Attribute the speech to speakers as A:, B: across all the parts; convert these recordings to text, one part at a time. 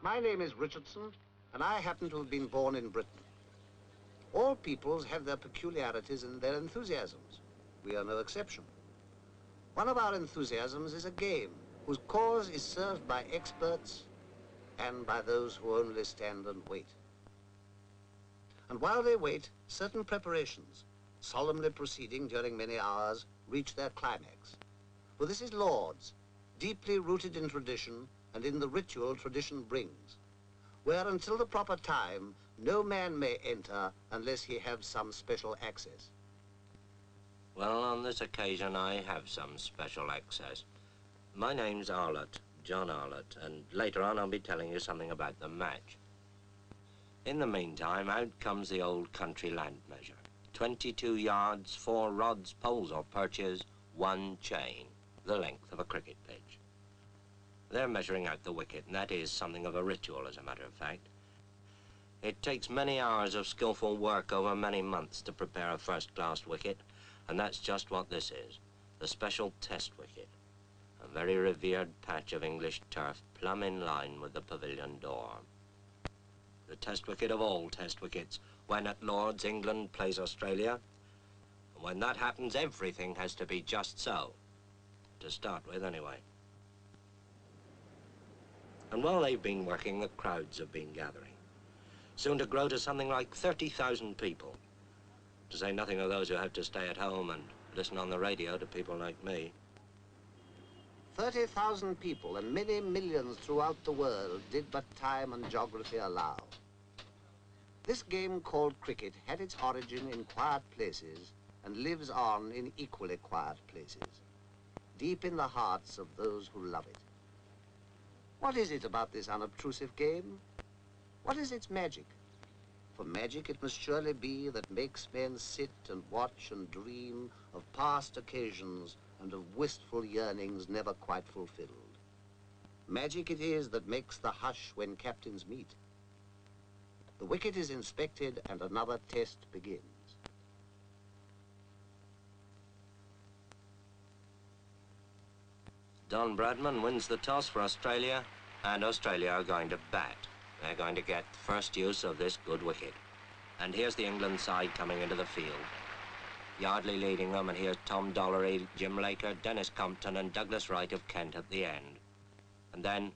A: My name is Richardson, and I happen to have been born in Britain. All peoples have their peculiarities and their enthusiasms. We are no exception. One of our enthusiasms is a game whose cause is served by experts and by those who only stand and wait. And while they wait, certain preparations, solemnly proceeding during many hours, reach their climax. For this is Lord's, deeply rooted in tradition and in the ritual tradition brings, where until the proper time, no man may enter unless he have some special access.
B: Well, on this occasion, I have some special access. My name's Arlott, John Arlott, and later on I'll be telling you something about the match. In the meantime, out comes the old country land measure. 22 yards, 4 rods, poles or perches, 1 chain, the length of a cricket pitch. They're measuring out the wicket, and that is something of a ritual, as a matter of fact. It takes many hours of skillful work over many months to prepare a first-class wicket, and that's just what this is, the special test wicket, a very revered patch of English turf plumb in line with the pavilion door. The test wicket of all test wickets, when at Lord's England plays Australia, and when that happens, everything has to be just so, to start with anyway. And while they've been working, the crowds have been gathering, soon to grow to something like 30,000 people, to say nothing of those who have to stay at home and listen on the radio to people like me.
A: 30,000 people and many millions throughout the world did but time and geography allow. This game called cricket had its origin in quiet places and lives on in equally quiet places, deep in the hearts of those who love it. What is it about this unobtrusive game? What is its magic? For magic it must surely be that makes men sit and watch and dream of past occasions and of wistful yearnings never quite fulfilled. Magic it is that makes the hush when captains meet. The wicket is inspected and another test begins.
B: Don Bradman wins the toss for Australia, and Australia are going to bat. They're going to get first use of this good wicket. And here's the England side coming into the field. Yardley leading them, and here's Tom Dollery, Jim Laker, Dennis Compton, and Douglas Wright of Kent at the end. And then,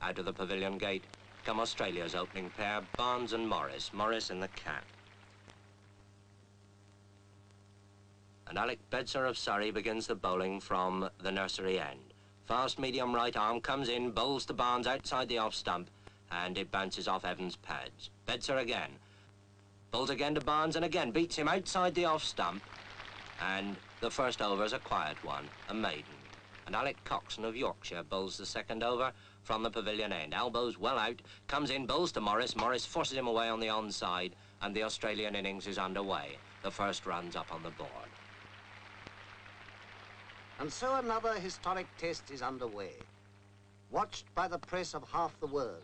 B: out of the pavilion gate, come Australia's opening pair, Barnes and Morris, Morris in the cap. And Alec Bedser of Surrey begins the bowling from the nursery end. Fast medium right arm comes in, bowls to Barnes outside the off stump, and it bounces off Evans' pads. Bedser again. Bowls again to Barnes and again beats him outside the off stump. And the first over's a quiet one, a maiden. And Alec Coxon of Yorkshire bowls the second over from the pavilion end. Elbows well out, comes in, bowls to Morris. Morris forces him away on the onside, and the Australian innings is underway. The first run's up on the board.
A: And so another historic test is underway, watched by the press of half the world,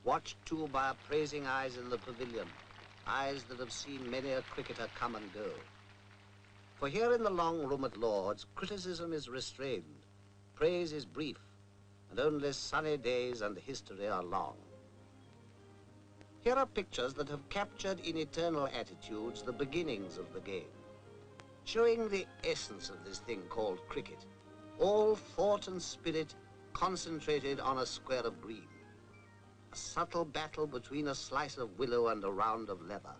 A: watched too by appraising eyes in the pavilion, eyes that have seen many a cricketer come and go. For here in the long room at Lord's, criticism is restrained, praise is brief, and only sunny days and history are long. Here are pictures that have captured in eternal attitudes the beginnings of the game, showing the essence of this thing called cricket, all thought and spirit concentrated on a square of green, a subtle battle between a slice of willow and a round of leather.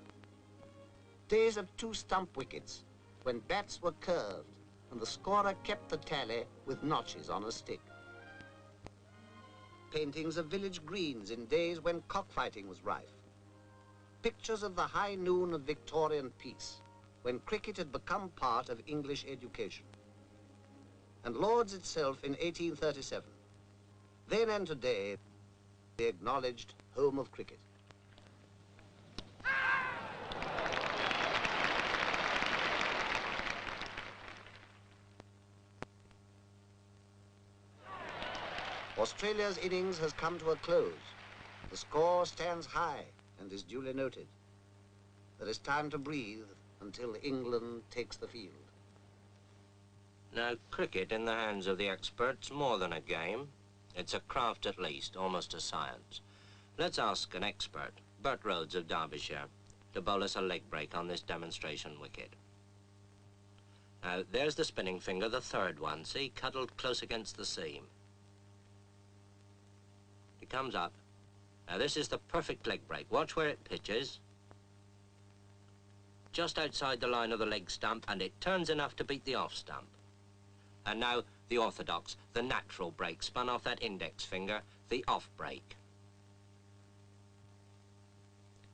A: Days of 2 stump wickets, when bats were curved and the scorer kept the tally with notches on a stick. Paintings of village greens in days when cockfighting was rife. Pictures of the high noon of Victorian peace, when cricket had become part of English education. And Lord's itself in 1837, then and today, the acknowledged home of cricket. Australia's innings has come to a close. The score stands high and is duly noted. There is time to breathe until England takes the field.
B: Now, cricket in the hands of the experts, more than a game. It's a craft at least, almost a science. Let's ask an expert, Bert Rhodes of Derbyshire, to bowl us a leg break on this demonstration wicket. Now, there's the spinning finger, the third one, see, cuddled close against the seam. It comes up. Now, this is the perfect leg break. Watch where it pitches. Just outside the line of the leg stump, and it turns enough to beat the off stump. And now, the orthodox, the natural break, spun off that index finger, the off break.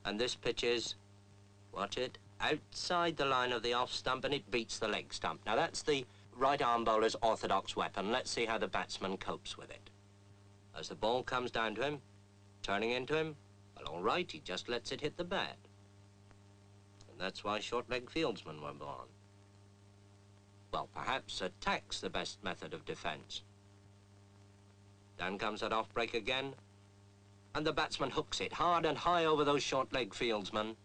B: And this pitches, watch it, outside the line of the off stump, and it beats the leg stump. Now, that's the right arm bowler's orthodox weapon. Let's see how the batsman copes with it. As the ball comes down to him, turning into him, well, all right, he just lets it hit the bat. And that's why short-leg fieldsmen were born. Well, perhaps attack's the best method of defense. Down comes that off break again, and the batsman hooks it hard and high over those short-leg fieldsmen,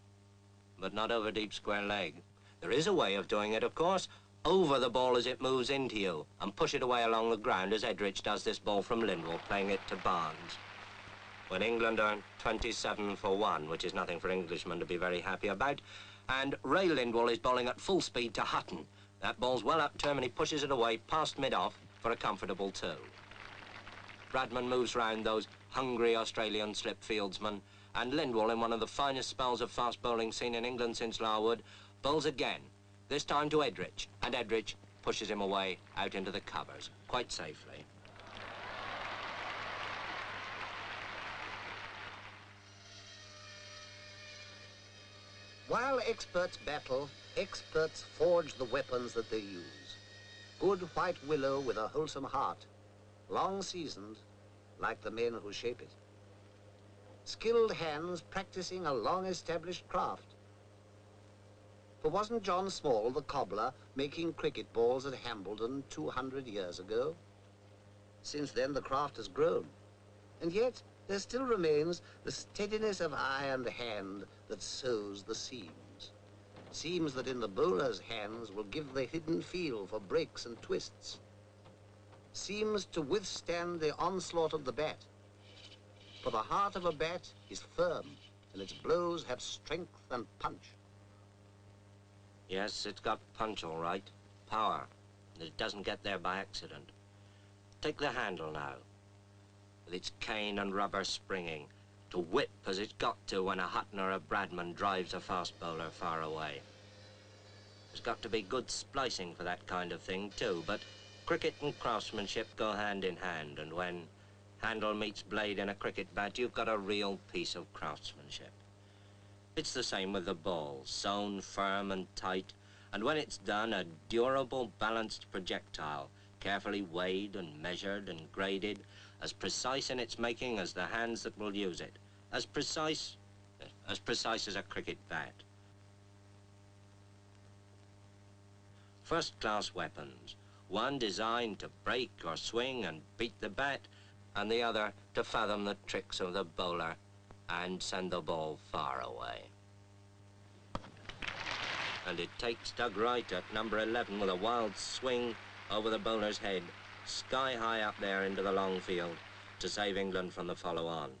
B: but not over deep square leg. There is a way of doing it, of course. Over the ball as it moves into you, and push it away along the ground, as Edrich does this ball from Lindwall, playing it to Barnes. When England are 27 for 1, which is nothing for Englishmen to be very happy about, and Ray Lindwall is bowling at full speed to Hutton. That ball's well up to him, and he pushes it away past mid-off for a comfortable 2. Bradman moves round those hungry Australian slip fieldsmen, and Lindwall, in one of the finest spells of fast bowling seen in England since Larwood, bowls again, this time to Edrich, and Edrich pushes him away out into the covers, quite safely.
A: While experts battle, experts forge the weapons that they use. Good white willow with a wholesome heart, long seasoned, like the men who shape it. Skilled hands practicing a long-established craft. For wasn't John Small, the cobbler, making cricket balls at Hambledon 200 years ago? Since then, the craft has grown. And yet, there still remains the steadiness of eye and hand that sews the seams. Seams that in the bowler's hands will give the hidden feel for breaks and twists. Seems to withstand the onslaught of the bat. For the heart of a bat is firm, and its blows have strength and punch.
B: Yes, it's got punch, all right. Power. And it doesn't get there by accident. Take the handle now, with its cane and rubber springing, to whip as it's got to when a Hutton or a Bradman drives a fast bowler far away. There's got to be good splicing for that kind of thing, too, but cricket and craftsmanship go hand in hand, and when handle meets blade in a cricket bat, you've got a real piece of craftsmanship. It's the same with the ball, sewn firm and tight, and when it's done, a durable, balanced projectile, carefully weighed and measured and graded, as precise in its making as the hands that will use it, as precise as a cricket bat. First-class weapons, one designed to break or swing and beat the bat, and the other to fathom the tricks of the bowler and send the ball far away. And it takes Doug Wright at number 11 with a wild swing over the bowler's head, sky high up there into the long field, to save England from the follow-on.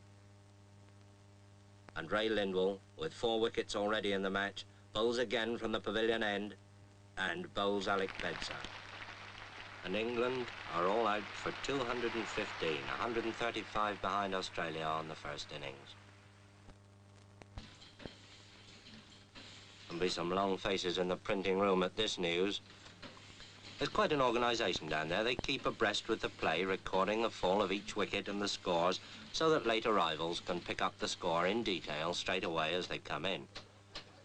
B: And Ray Lindwall, with 4 wickets already in the match, bowls again from the pavilion end, and bowls Alec Bedser. And England are all out for 215, 135 behind Australia on the first innings. There'll be some long faces in the printing room at this news. There's quite an organisation down there. They keep abreast with the play, recording the fall of each wicket and the scores, so that late arrivals can pick up the score in detail straight away as they come in.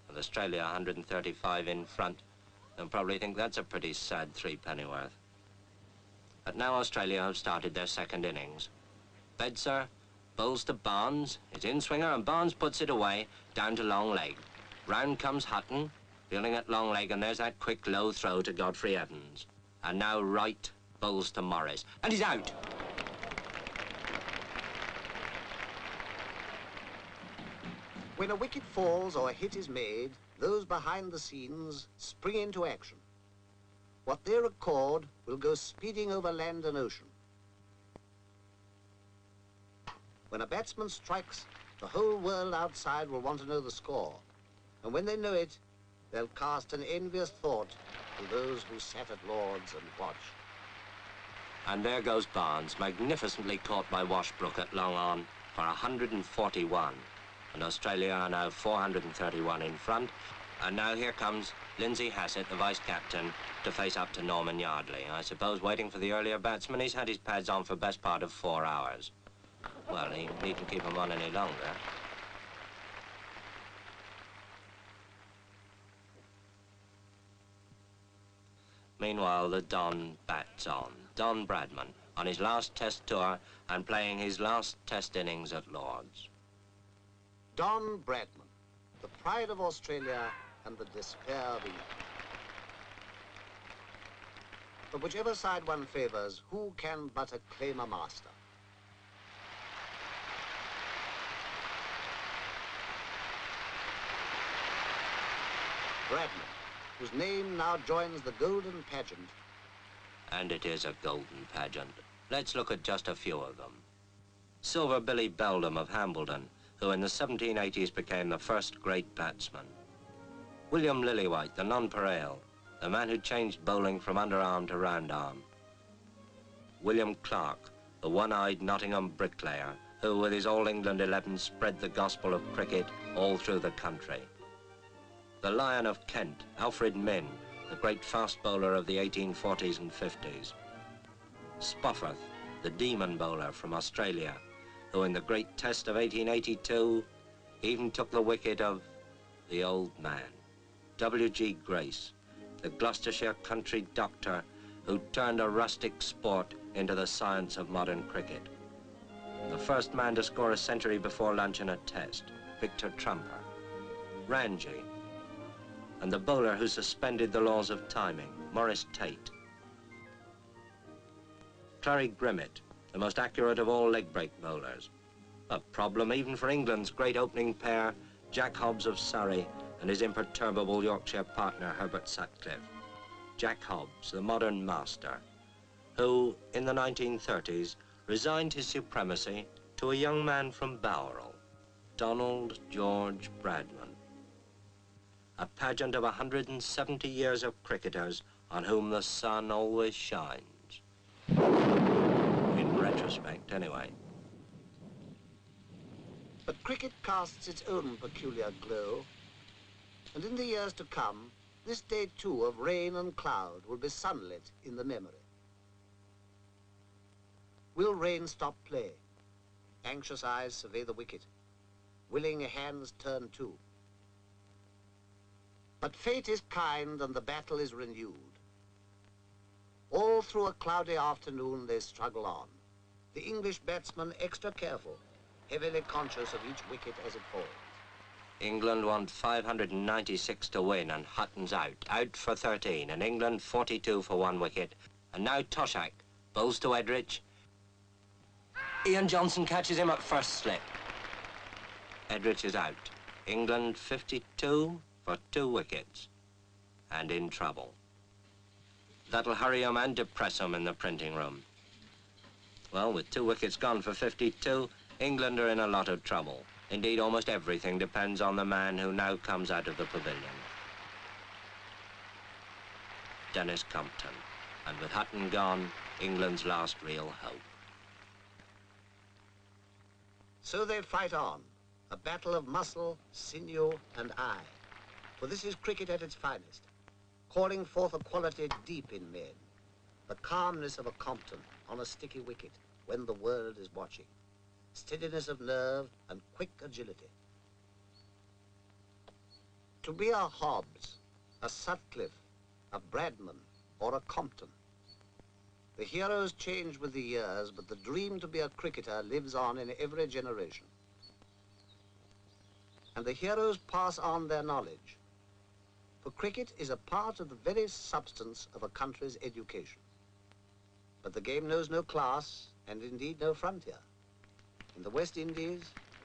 B: With Australia 135 in front, they'll probably think that's a pretty sad threepennyworth. But now Australia have started their second innings. Bedser bowls to Barnes, his in-swinger, and Barnes puts it away, down to long leg. Round comes Hutton, fielding at long leg, and there's that quick low throw to Godfrey Evans. And now Wright bowls to Morris, and he's out.
A: When a wicket falls or a hit is made, those behind the scenes spring into action. What they record will go speeding over land and ocean. When a batsman strikes, The whole world outside will want to know the score. And when they know it, they'll cast an envious thought to those who sat at Lord's and watched.
B: And there goes Barnes, magnificently caught by Washbrook at long on for 141. And Australia are now 431 in front. And now here comes Lindsay Hassett, the vice-captain, to face up to Norman Yardley. I suppose waiting for the earlier batsman. He's had his pads on for best part of 4 hours. Well, he needn't keep them on any longer. Meanwhile, the Don bats on. Don Bradman, on his last test tour and playing his last test innings at Lord's.
A: Don Bradman, the pride of Australia and the despair of England. But whichever side one favours, who can but acclaim a master? Bradman, whose name now joins the golden pageant.
B: And it is a golden pageant. Let's look at just a few of them. Silver Billy Beldam of Hambledon, who in the 1780s became the first great batsman. William Lillywhite, the nonpareil, the man who changed bowling from underarm to round arm. William Clark, the one-eyed Nottingham bricklayer, who with his All England 11 spread the gospel of cricket all through the country. The Lion of Kent, Alfred Minn, the great fast bowler of the 1840s and 50s. Spofforth, the demon bowler from Australia, who in the great test of 1882 even took the wicket of the old man. W.G. Grace, the Gloucestershire country doctor who turned a rustic sport into the science of modern cricket. The first man to score a century before lunch in a test, Victor Trumper. Ranji, and the bowler who suspended the laws of timing, Maurice Tate. Clary Grimmett, the most accurate of all leg break bowlers. A problem even for England's great opening pair, Jack Hobbs of Surrey and his imperturbable Yorkshire partner, Herbert Sutcliffe. Jack Hobbs, the modern master, who, in the 1930s, resigned his supremacy to a young man from Bowral, Donald George Bradman. A pageant of 170 years of cricketers on whom the sun always shines. In retrospect, anyway.
A: But cricket casts its own peculiar glow. And in the years to come, this day too of rain and cloud will be sunlit in the memory. Will rain stop play? Anxious eyes survey the wicket. Willing hands turn too. But fate is kind and the battle is renewed. All through a cloudy afternoon they struggle on. The English batsmen extra careful, heavily conscious of each wicket as it falls.
B: England want 596 to win and Hutton's out for 13, and England 42 for 1 wicket. And now Toshak bowls to Edrich. Ian Johnson catches him at first slip. Edrich is out. England 52 for 2 wickets and in trouble. That'll hurry him and depress him in the printing room. Well, with 2 wickets gone for 52, England are in a lot of trouble. Indeed, almost everything depends on the man who now comes out of the pavilion. Dennis Compton. And with Hutton gone, England's last real hope.
A: So they fight on, a battle of muscle, sinew, and eye. For this is cricket at its finest, calling forth a quality deep in men, the calmness of a Compton on a sticky wicket when the world is watching, steadiness of nerve and quick agility. To be a Hobbs, a Sutcliffe, a Bradman, or a Compton. The heroes change with the years, but the dream to be a cricketer lives on in every generation. And the heroes pass on their knowledge. For cricket is a part of the very substance of a country's education. But the game knows no class, and indeed no frontier. In the West Indies,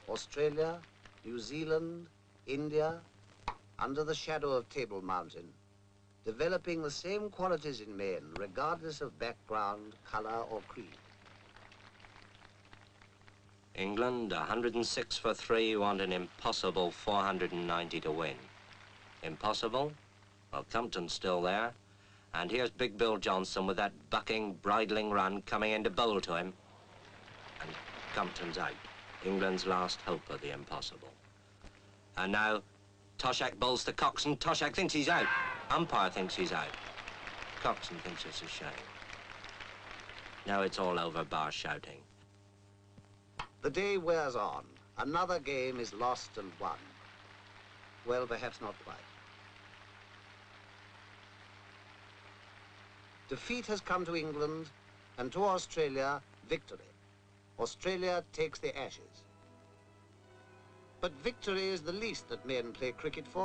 A: Australia, New Zealand, India, under the shadow of Table Mountain, developing the same qualities in men, regardless of background, color, or creed.
B: England, 106 for 3, want an impossible 490 to win. Impossible? Well, Compton's still there. And here's Big Bill Johnson with that bucking, bridling run coming in to bowl to him. And Compton's out. England's last hope of the impossible. And now, Toshak bowls to Coxon. Toshak thinks he's out. Umpire thinks he's out. Coxon thinks it's a shame. Now it's all over, bar shouting.
A: The day wears on. Another game is lost and won. Well, perhaps not quite. Defeat has come to England, and to Australia, victory. Australia takes the Ashes. But victory is the least that men play cricket for.